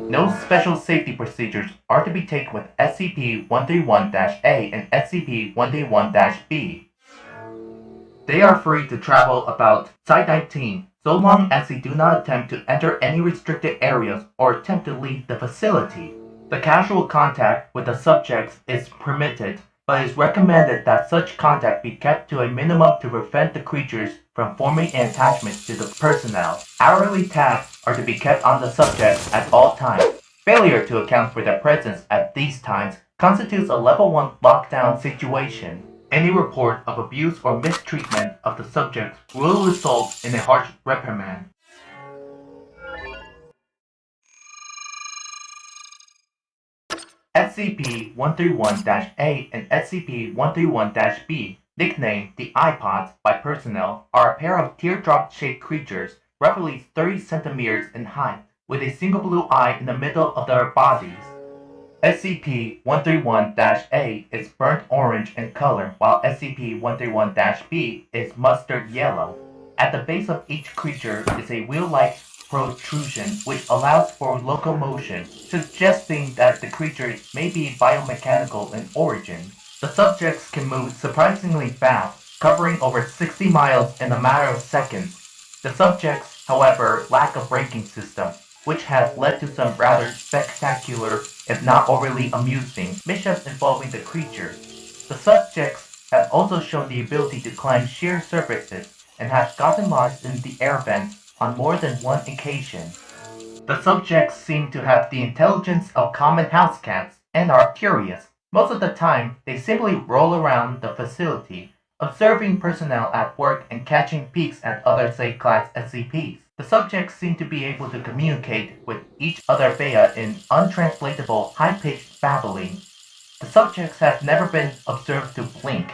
No special safety procedures are to be taken with SCP-131-A and SCP-131-B. They are free to travel about Site-19 so long as they do not attempt to enter any restricted areas or attempt to leave the facility. The casual contact with the subjects is permitted, but it is recommended that such contact be kept to a minimum to prevent the creatures from forming an attachment to the personnel. Hourly tasks are to be kept on the subjects at all times. Failure to account for their presence at these times constitutes a Level 1 lockdown situation. Any report of abuse or mistreatment of the subjects will result in a harsh reprimand. SCP-131-A and SCP-131-B, nicknamed the iPods by personnel, are a pair of teardrop-shaped creatures roughly 30 centimeters in height, with a single blue eye in the middle of their bodies. SCP-131-A is burnt orange in color, while SCP-131-B is mustard yellow. At the base of each creature is a wheel-like protrusion which allows for locomotion, suggesting that the creature may be biomechanical in origin. The subjects can move surprisingly fast, covering over 60 miles in a matter of seconds. The subjects, however, lack a braking system, which has led to some rather spectacular, if not overly amusing, mishaps involving the creatures. The subjects have also shown the ability to climb sheer surfaces and have gotten lost in the air vents on more than one occasion. The subjects seem to have the intelligence of common house cats and are curious. Most of the time, they simply roll around the facility, observing personnel at work and catching peeks at other class SCPs. The subjects seem to be able to communicate with each other via in untranslatable, high-pitched babbling. The subjects have never been observed to blink,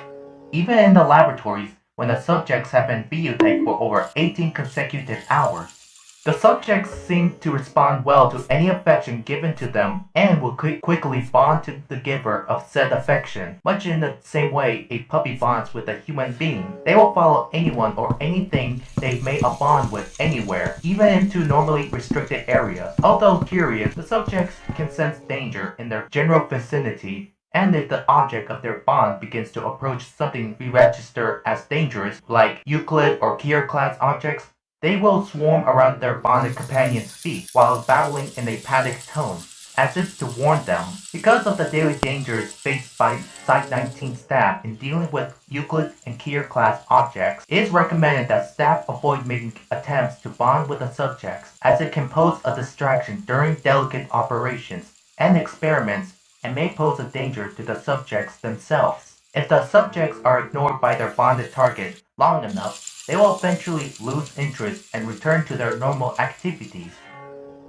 even in the laboratories when the subjects have been videotaped for over 18 consecutive hours. The subjects seem to respond well to any affection given to them and will quickly bond to the giver of said affection, much in the same way a puppy bonds with a human being. They will follow anyone or anything they may bond with anywhere, even into normally restricted areas. Although curious, the subjects can sense danger in their general vicinity, and if the object of their bond begins to approach something we register as dangerous, like Euclid or Kier class objects, they will swarm around their bonded companion's feet while babbling in a panicked tone, as if to warn them. Because of the daily dangers faced by Site-19 staff in dealing with Euclid and Kier class objects, it is recommended that staff avoid making attempts to bond with the subjects, as it can pose a distraction during delicate operations and experiments and may pose a danger to the subjects themselves. If the subjects are ignored by their bonded target long enough, they will eventually lose interest and return to their normal activities.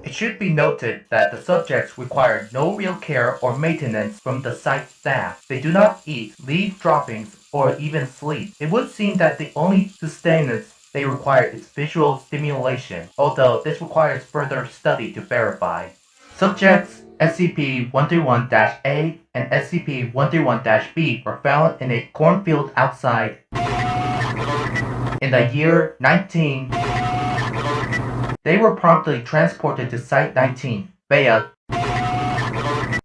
It should be noted that the subjects require no real care or maintenance from the site staff. They do not eat, leave droppings, or even sleep. It would seem that the only sustenance they require is visual stimulation, although this requires further study to verify. Subjects SCP-131-A and SCP-131-B were found in a cornfield outside in the year 19. They were promptly transported to Site-19 via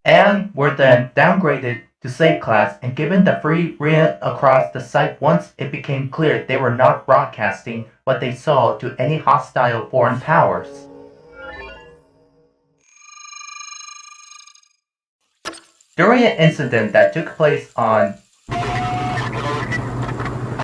and were then downgraded to safe class and given the free reign across the site once it became clear they were not broadcasting what they saw to any hostile foreign powers. During an incident that took place on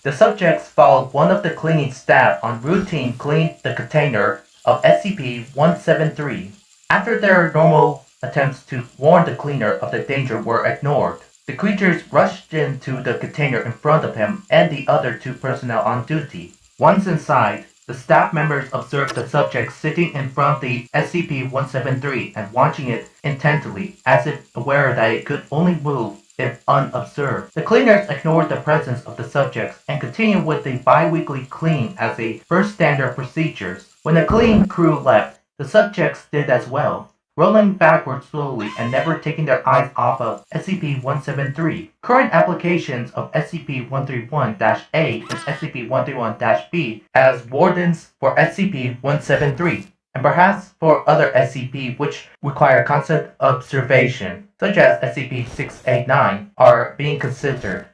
the subjects followed one of the cleaning staff on routine clean the container of SCP-173. After their normal attempts to warn the cleaner of the danger were ignored, the creatures rushed into the container in front of him and the other two personnel on duty. Once inside, The staff members observed the subject sitting in front of the SCP-173 and watching it intently, as if aware that it could only move if unobserved. The cleaners ignored the presence of the subjects and continued with the bi-weekly clean as a first standard procedures. When the clean crew left, the subjects did as well, rolling backwards slowly and never taking their eyes off of SCP-173. Current applications of SCP-131-A and SCP-131-B as wardens for SCP-173, and perhaps for other SCP which require constant observation, such as SCP-689, are being considered.